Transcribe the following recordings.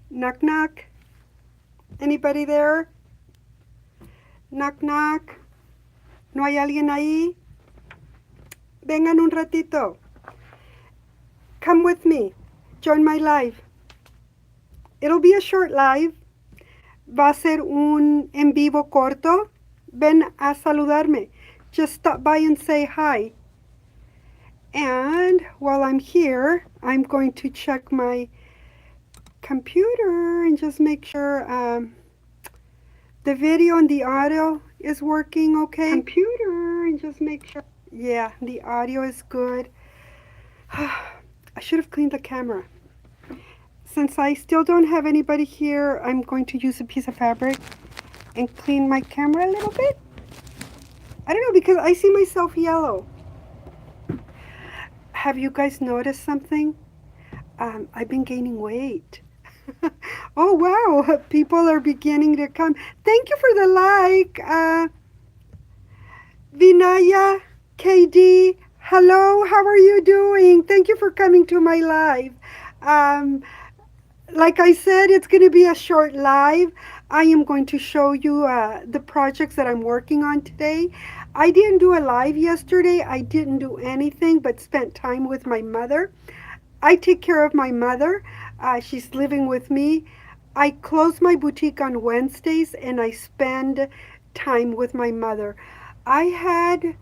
Knock, knock. Anybody there? Knock, knock. ¿No hay alguien ahí? Vengan un ratito. Come with me. Join my live. It'll be a short live. Va a ser un en vivo corto. Ven a saludarme. Just stop by and say hi. And while I'm here, I'm going to check my computer and just make sure the video and the audio is working okay. Computer and just make sure. Yeah, the audio is good. I should have cleaned the camera. Since I still don't have anybody here, I'm going to use a piece of fabric and clean my camera a little bit. I don't know, because I see myself yellow. Have you guys noticed something? I've been gaining weight. Oh, wow. People are beginning to come. Thank you for the like. Vinaya, KD, hello. How are you doing? Thank you for coming to my live. Um, like I said, it's going to be a short live. I am going to show you the projects that I'm working on today. I didn't do a live yesterday. I didn't do anything but spent time with my mother. I take care of my mother. She's living with me. I close my boutique on Wednesdays and I spend time with my mother. I had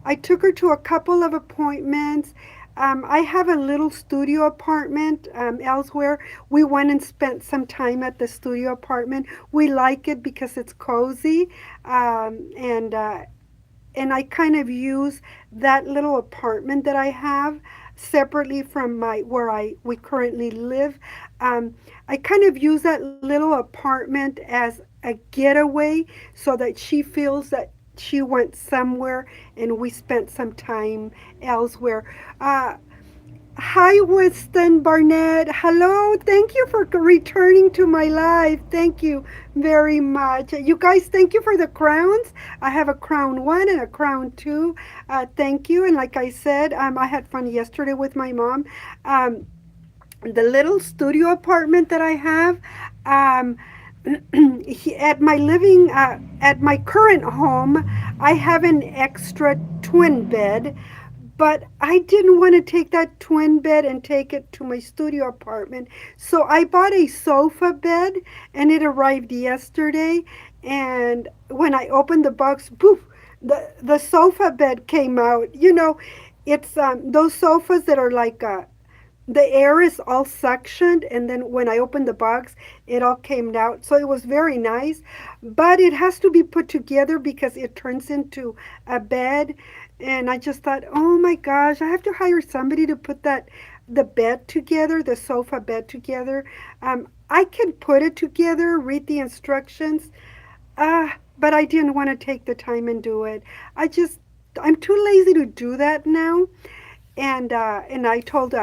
I took her to a couple of appointments. I have a little studio apartment elsewhere. We went and spent some time at the studio apartment. We like it because it's cozy, and I kind of use that little apartment that I have separately from my where I we currently live. I kind of use that little apartment as a getaway so that she feels that she went somewhere and we spent some time elsewhere. Uh, Hi, Winston Barnett. Hello. Thank you for returning to my live. Thank you very much. You guys, thank you for the crowns. I have a crown one and a crown two. Thank you. And like I said, I had fun yesterday with my mom. Um, the little studio apartment that I have, um, at my at my current home, I have an extra twin bed, but I didn't want to take that twin bed and take it to my studio apartment. So I bought a sofa bed and it arrived yesterday. And when I opened the box, poof, the sofa bed came out. It's those sofas that are like the air is all suctioned, and then when I opened the box it all came out, so it was very nice. But it has to be put together because it turns into a bed. And I just thought, oh my gosh, I have to hire somebody to put the bed together, the sofa bed together. I can put it together, read the instructions, but I didn't want to take the time and do it. I'm too lazy to do that now. And I told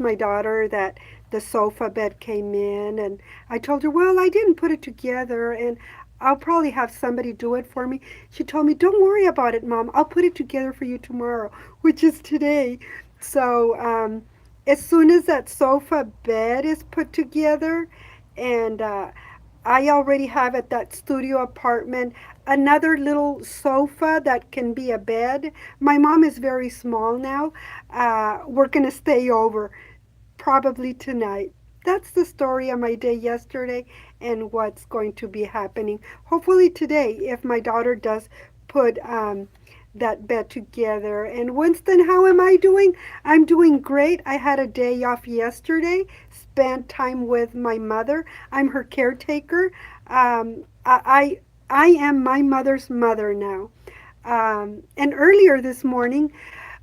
my daughter that the sofa bed came in, and I told her, well, I didn't put it together, and I'll probably have somebody do it for me. She told me, don't worry about it, Mom. I'll put it together for you tomorrow, which is today. So as soon as that sofa bed is put together, and I already have at that studio apartment another little sofa that can be a bed. My mom is very small now. We're going to stay over probably tonight. That's the story of my day yesterday and what's going to be happening. Hopefully today, if my daughter does put that bed together. And Winston, how am I doing? I'm doing great. I had a day off yesterday, spent time with my mother. I'm her caretaker. I am my mother's mother now. And earlier this morning,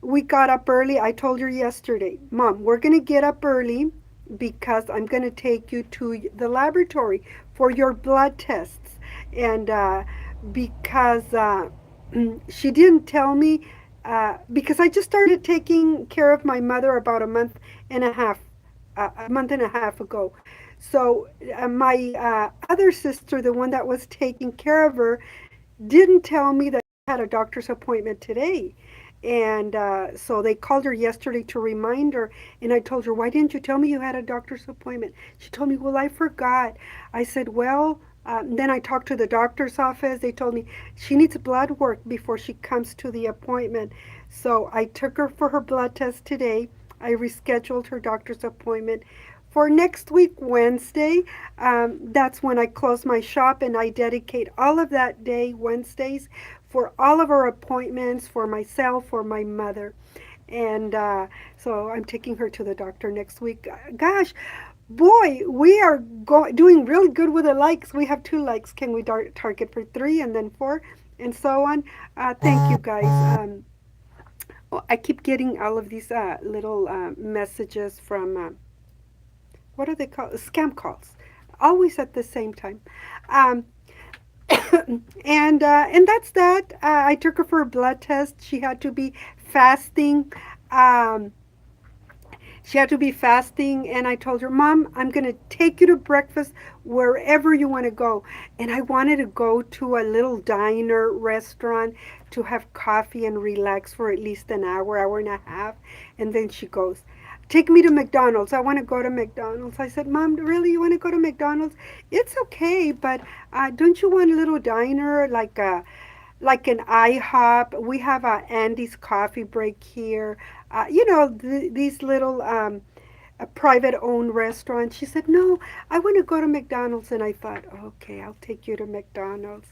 we got up early. I told her yesterday, Mom, we're going to get up early because I'm going to take you to the laboratory for your blood tests. And because she didn't tell me, because I just started taking care of my mother about a month and a half ago. So my other sister, the one that was taking care of her, didn't tell me that I had a doctor's appointment today. And so they called her yesterday to remind her. And I told her, why didn't you tell me you had a doctor's appointment? She told me, well, I forgot. I said, well, then I talked to the doctor's office. They told me she needs blood work before she comes to the appointment. So I took her for her blood test today. I rescheduled her doctor's appointment for next week, Wednesday. That's when I close my shop and I dedicate all of that day, Wednesdays, for all of our appointments for myself, for my mother. And so I'm taking her to the doctor next week. Gosh, boy, we are doing really good with the likes. We have 2 likes. Can we target for 3 and then 4 and so on? Thank you guys. Oh, I keep getting all of these little messages from what are they called? Scam calls, always at the same time. Um, and that's that. I took her for a blood test. She had to be fasting. Um, she had to be fasting, and I told her, Mom, I'm going to take you to breakfast wherever you want to go. And I wanted to go to a little diner restaurant to have coffee and relax for at least an hour, hour and a half. And then she goes, take me to McDonald's. I want to go to McDonald's. I said, Mom, really, you want to go to McDonald's? It's okay, but don't you want a little diner like an IHOP? We have a Andy's Coffee Break here. These little private owned restaurants. She said, no, I want to go to McDonald's. And I thought, okay, I'll take you to McDonald's.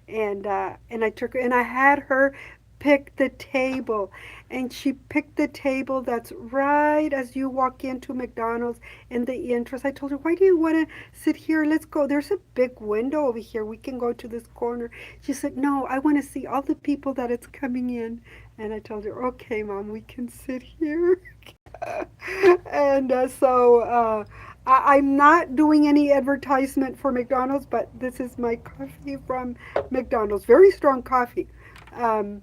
And I took her, and I had her pick the table. And she picked the table that's right as you walk into McDonald's in the entrance. I told her, why do you want to sit here? Let's go. There's a big window over here. We can go to this corner. She said, no, I want to see all the people that it's coming in. And I told her, okay, Mom, we can sit here. And I'm not doing any advertisement for McDonald's, but this is my coffee from McDonald's. Very strong coffee. Um,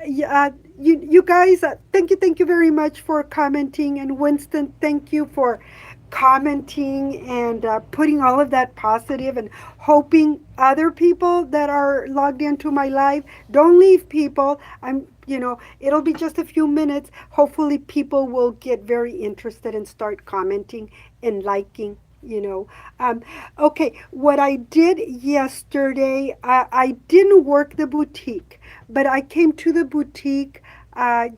yeah, you guys, thank you very much for commenting. And Winston, thank you for commenting and putting all of that positive and hoping other people that are logged into my live don't leave. People, it'll be just a few minutes. Hopefully people will get very interested and start commenting and liking. Okay, what I did yesterday, I didn't work the boutique, but I came to the boutique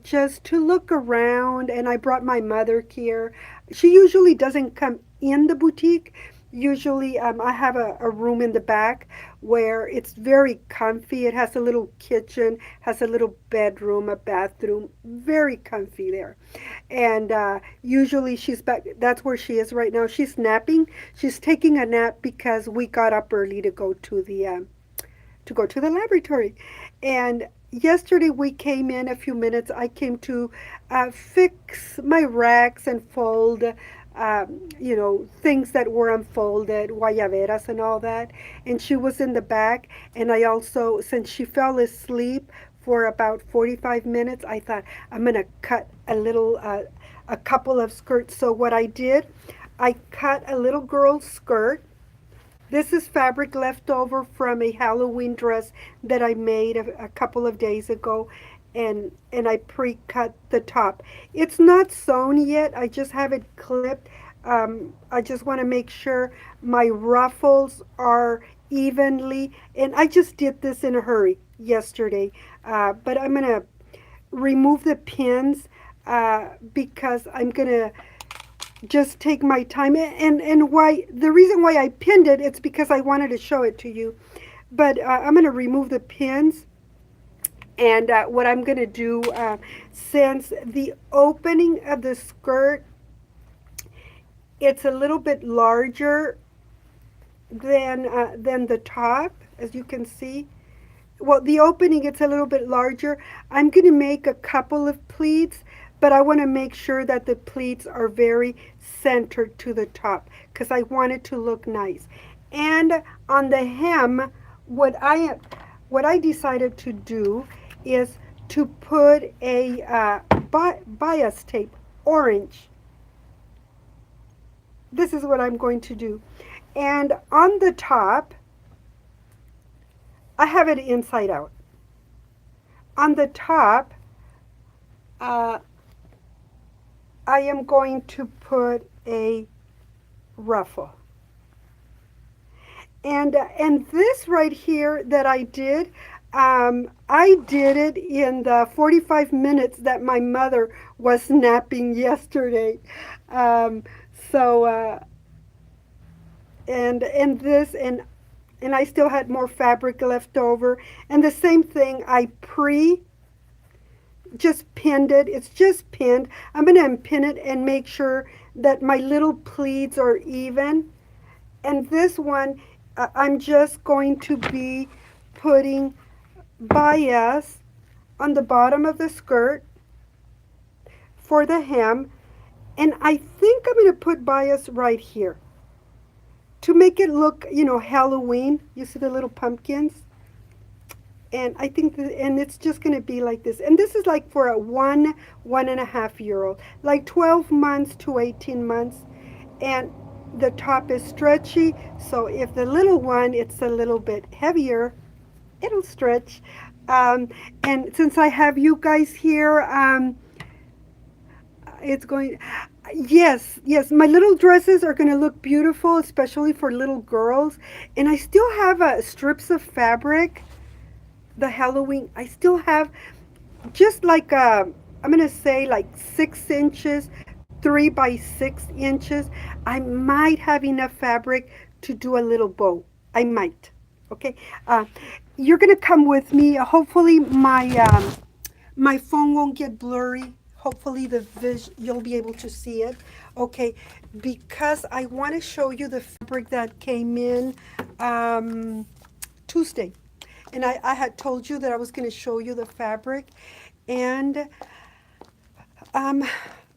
just to look around, and I brought my mother here. She usually doesn't come in the boutique. Usually, I have a room in the back where it's very comfy. It has a little kitchen, has a little bedroom, a bathroom, very comfy there. And usually she's back. That's where she is right now. She's napping. She's taking a nap because we got up early to go to the laboratory. And yesterday we came in a few minutes. I came to fix my racks and fold, things that were unfolded, guayaberas and all that. And she was in the back. And I also, since she fell asleep for about 45 minutes, I thought I'm going to cut a couple of skirts. So what I did, I cut a little girl's skirt. This is fabric left over from a Halloween dress that I made a couple of days ago, and I pre-cut the top. It's not sewn yet. I just have it clipped. I just want to make sure my ruffles are evenly, and I just did this in a hurry yesterday. But I'm gonna remove the pins because I'm gonna just take my time. And why, the reason why I pinned it, it's because I wanted to show it to you. But I'm going to remove the pins. And what I'm going to do, since the opening of the skirt, it's a little bit larger than the top, as you can see. Well, the opening, it's a little bit larger. I'm going to make a couple of pleats, but I want to make sure that the pleats are very centered to the top because I want it to look nice. And on the hem, what I decided to do is to put a bias tape, orange. This is what I'm going to do. And on the top, I have it inside out. on the top, uh, I am going to put a ruffle. And this right here that I did it in the 45 minutes that my mother was napping yesterday. Um, so and this and I still had more fabric left over. And the same thing, I pre just pinned it. It's just pinned. I'm going to unpin it and make sure that my little pleats are even. And this one, I'm just going to be putting bias on the bottom of the skirt for the hem. And I think I'm going to put bias right here to make it look, Halloween. You see the little pumpkins? And I think and it's just going to be like this. And this is like for a 1.5 year old, like 12 months to 18 months. And the top is stretchy, so if the little one, it's a little bit heavier, it'll stretch. And since I have you guys here, it's going, yes, my little dresses are going to look beautiful, especially for little girls. And I still have strips of fabric, the Halloween, I still have just like, I'm going to say like 6 inches, 3 by 6 inches. I might have enough fabric to do a little bow. I might. Okay. You're gonna come with me. Hopefully my phone won't get blurry. Hopefully you'll be able to see it. Okay, because I want to show you the fabric that came in Tuesday, and I had told you that I was going to show you the fabric, and um,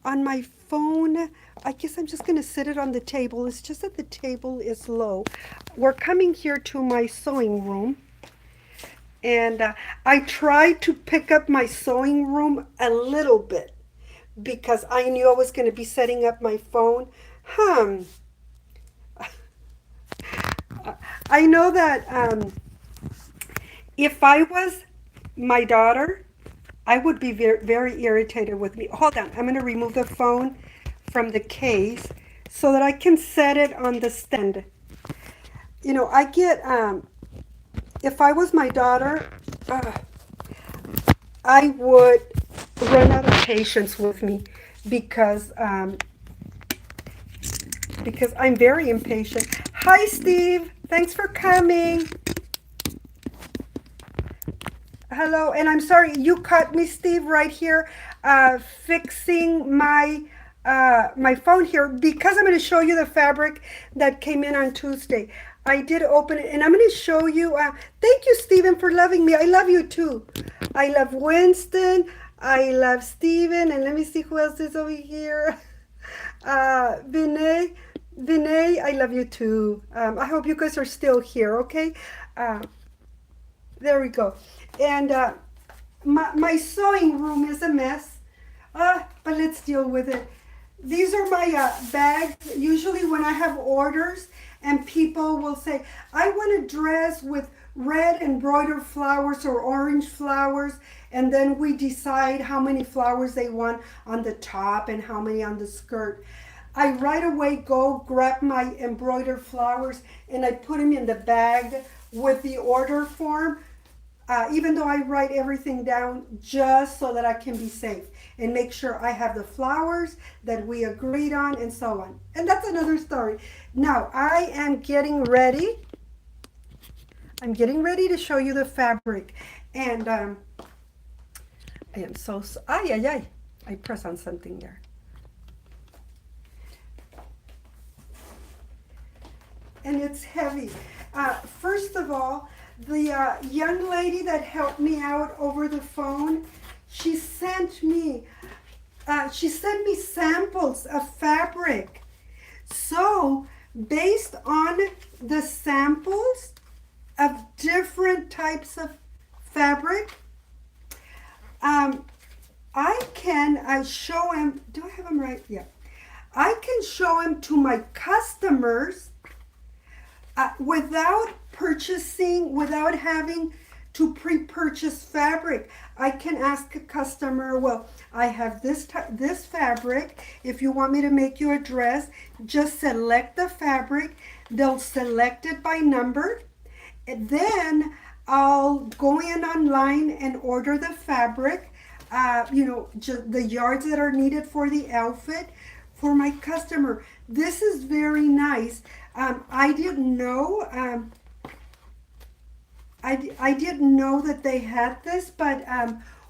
on my phone, I guess I'm just going to sit it on the table. It's just that the table is low. We're coming here to my sewing room. And I tried to pick up my sewing room a little bit because I knew I was going to be setting up my phone. I know that if I was my daughter, I would be very, very irritated with me. Hold on, I'm going to remove the phone from the case so that I can set it on the stand. I get, if I was my daughter, I would run out of patience with me because I'm very impatient. Hi, Steve. Thanks for coming. Hello, and I'm sorry you caught me, Steve, right here, fixing my phone here because I'm going to show you the fabric that came in on Tuesday. I did open it, and I'm going to show you. Thank you, Stephen, for loving me. I love you too. I love Winston. I love Stephen, and let me see who else is over here. Vinay. Vinay, I love you too. I hope you guys are still here, okay? There we go. And my sewing room is a mess, but let's deal with it. These are my bags. Usually when I have orders and people will say, I want a dress with red embroidered flowers or orange flowers, and then we decide how many flowers they want on the top and how many on the skirt. I right away go grab my embroidered flowers and I put them in the bag with the order form, even though I write everything down just so that I can be safe and make sure I have the flowers that we agreed on and so on. And that's another story. Now I am getting ready. I'm getting ready to show you the fabric. And I am so, I press on something there. And it's heavy. First of all, the young lady that helped me out over the phone, she sent me samples of fabric. So based on the samples of different types of fabric, I can show them. Do I have them right? Yeah. I can show them to my customers without purchasing, without having to pre-purchase fabric. I can ask a customer, well, I have this fabric. If you want me to make you a dress, just select the fabric. They'll select it by number. And then I'll go in online and order the fabric, the yards that are needed for the outfit for my customer. This is very nice. I didn't know. I didn't know that they had this, but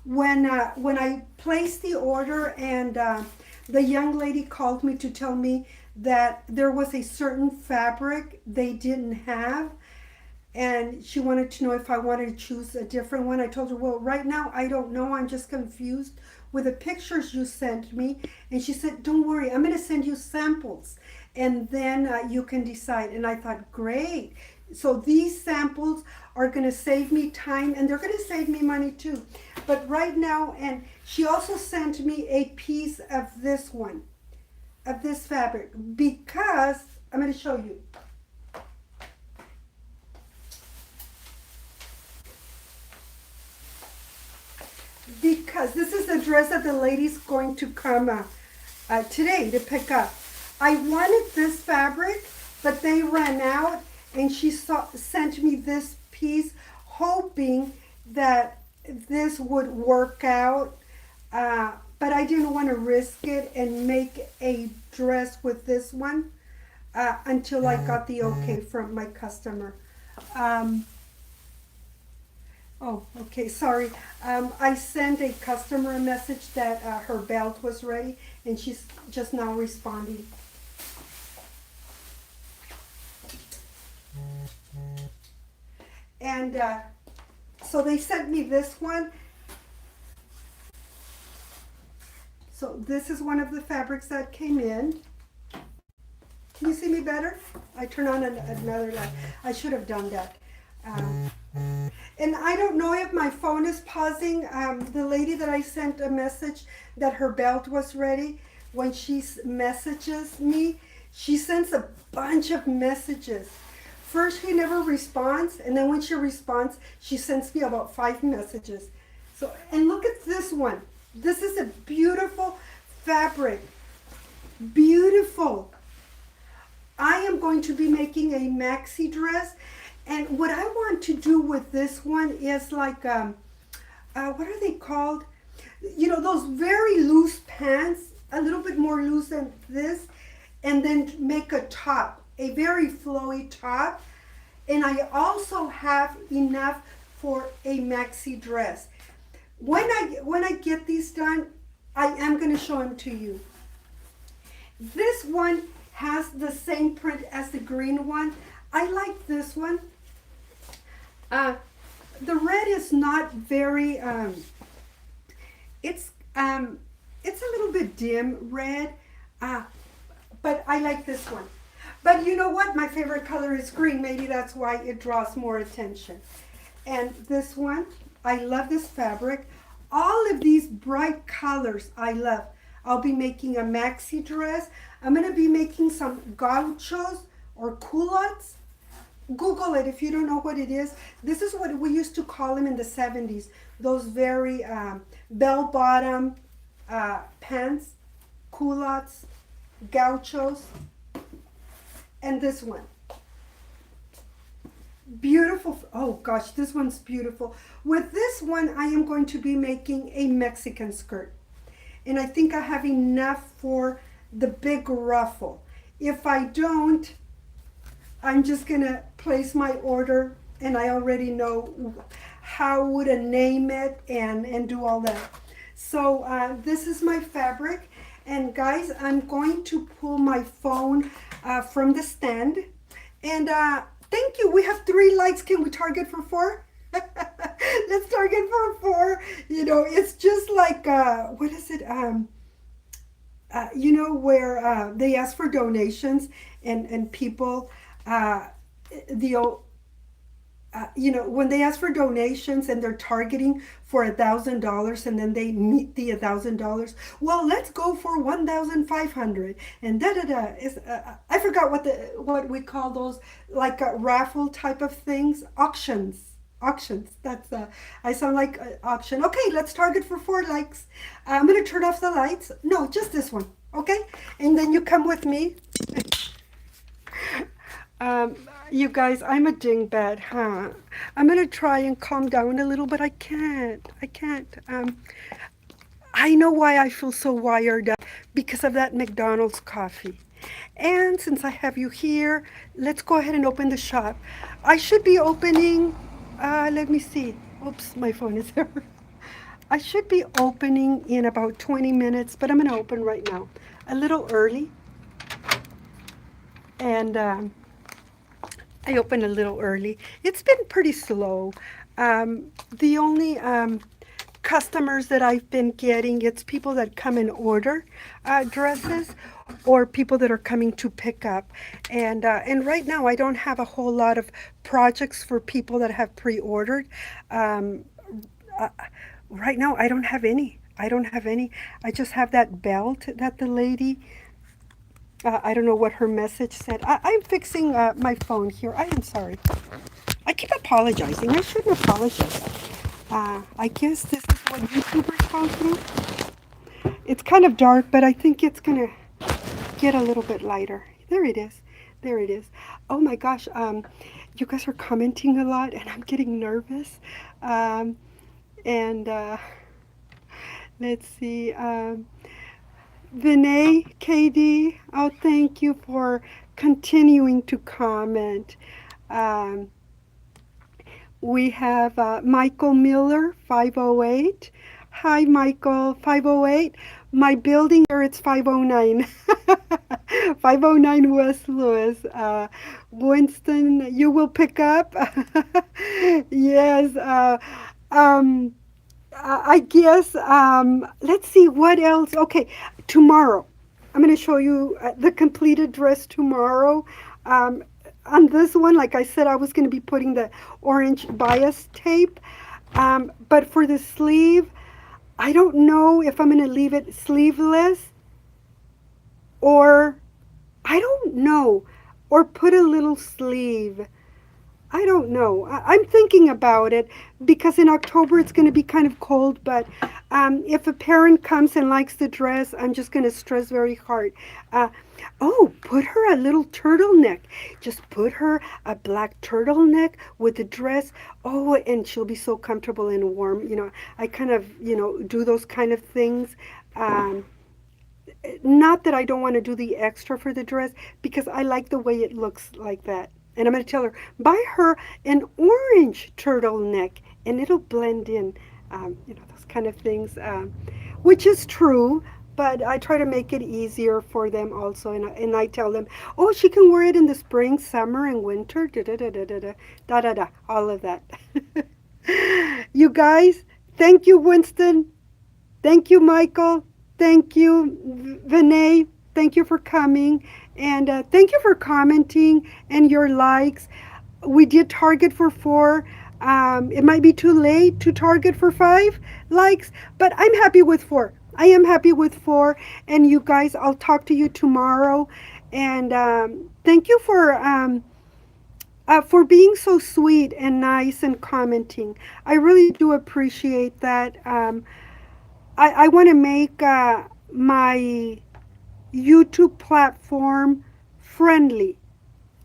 when I placed the order and the young lady called me to tell me that there was a certain fabric they didn't have, and she wanted to know if I wanted to choose a different one. I told her, well, right now I don't know. I'm just confused with the pictures you sent me. And she said, don't worry, I'm going to send you samples and then you can decide. And I thought, great. So these samples are going to save me time and they're going to save me money too. But right now, and she also sent me a piece of this one, of this fabric, because I'm going to show you. Because this is the dress that the lady's going to come today to pick up. I wanted this fabric, but they ran out, and she sent me this piece, hoping that this would work out. But I didn't want to risk it and make a dress with this one until I got the okay from my customer. Oh, okay, sorry. I sent a customer a message that her belt was ready, and she's just now responding. And so they sent me this one. So this is one of the fabrics that came in. Can you see me better? I turn on another light. I should have done that. And I don't know if my phone is pausing. The lady that I sent a message that her belt was ready, when she messages me, she sends a bunch of messages. First, she never responds, and then when she responds, she sends me about 5 messages. So, and look at this one. This is a beautiful fabric. Beautiful. I am going to be making a maxi dress. And what I want to do with this one is like, what are they called? You know, those very loose pants, a little bit more loose than this, and then make a top, a very flowy top. And I also have enough for a maxi dress. When I get these done, I am going to show them to you. This one has the same print as the green one. I like this one. The red is not very, it's a little bit dim red, but I like this one. But you know what? My favorite color is green. Maybe that's why it draws more attention. And this one, I love this fabric. All of these bright colors I love. I'll be making a maxi dress. I'm going to be making some gauchos or culottes. Google it if you don't know what it is. This is what we used to call them in the 70s. Those very bell-bottom pants, culottes, gauchos. And this one. Beautiful. Oh gosh, this one's beautiful. With this one, I am going to be making a Mexican skirt. And I think I have enough for the big ruffle. If I don't, I'm just gonna place my order, and I already know how to name it and do all that. So this is my fabric, and guys, I'm going to pull my phone from the stand. And thank you. We have 3 likes. Can we target for 4? Let's target for 4. You know, it's just like what is it? You know, where they ask for donations, and people. You know, when they ask for donations and they're targeting for $1,000 and then they meet the $1,000, well, let's go for 1,500 and da da da. I forgot what we call those, like raffle type of things, auctions. auctions. That's I sound like auction. Okay, let's target for 4 likes. I'm gonna turn off the lights. No, just this one. Okay, and then you come with me. Um, you guys, I'm a dingbat, huh? I'm gonna try and calm down a little, but I can't. I can't. I know why I feel so wired up because of that McDonald's coffee. And since I have you here, let's go ahead and open the shop. I should be opening, let me see. Oops, my phone is there. I should be opening in about 20 minutes, but I'm going to open right now. A little early. And I opened a little early. It's been pretty slow. The only customers that I've been getting, it's people that come and order dresses or people that are coming to pick up. And right now I don't have a whole lot of projects for people that have pre-ordered. Um, uh, right now I don't have any. I don't have any. I just have that belt that the lady, I don't know what her message said. I'm fixing my phone here. I am sorry. I keep apologizing. I shouldn't apologize. I guess this is what YouTubers go through. It's kind of dark, but I think it's going to get a little bit lighter. There it is. There it is. Oh my gosh. You guys are commenting a lot, and I'm getting nervous. Um, and let's see. Vinay, KD, oh, thank you for continuing to comment. Um, we have Michael Miller, 508. Hi, Michael, 508. My building here, it's 509. 509 West Lewis. Winston, you will pick up? Yes. Um, I guess, let's see what else. Okay, tomorrow. I'm going to show you the completed dress tomorrow. Um, on this one, like I said, I was going to be putting the orange bias tape. But for the sleeve, I don't know if I'm going to leave it sleeveless or I don't know, or put a little sleeve. I don't know. I'm thinking about it because in October it's going to be kind of cold. But if a parent comes and likes the dress, I'm just going to stress very hard. Uh, oh, put her a little turtleneck. Just put her a black turtleneck with the dress. Oh, and she'll be so comfortable and warm. I kind of, do those kind of things. Um, Not that I don't want to do the extra for the dress because I like the way it looks like that. And I'm going to tell her, buy her an orange turtleneck and it'll blend in, those kind of things, which is true. But I try to make it easier for them also. And I tell them, oh, she can wear it in the spring, summer, and winter, da da da da da da, da da da, all of that. You guys, thank you, Winston. Thank you, Michael. Thank you, Vinay. Thank you for coming. And thank you for commenting and your likes. We did target for 4. It might be too late to target for 5 likes, but I'm happy with 4. I am happy with 4. And you guys, I'll talk to you tomorrow. And thank you for being so sweet and nice and commenting. I really do appreciate that. I want to make my YouTube platform friendly.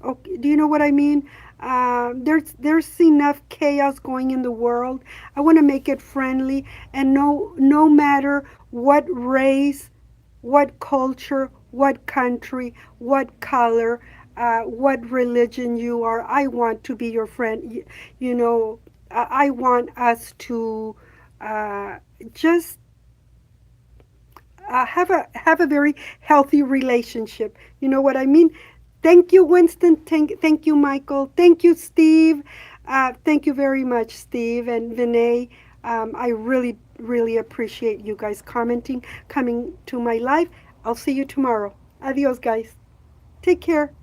Okay, do you know what I mean? There's enough chaos going in the world. I want to make it friendly, and no matter what race, what culture, what country, what color, what religion you are, I want to be your friend. I want us to just have a very healthy relationship. You know what I mean? Thank you, Winston. Thank you, Michael. Thank you, Steve. Thank you very much, Steve and Vinay. I really, really appreciate you guys commenting, coming to my live. I'll see you tomorrow. Adios, guys. Take care.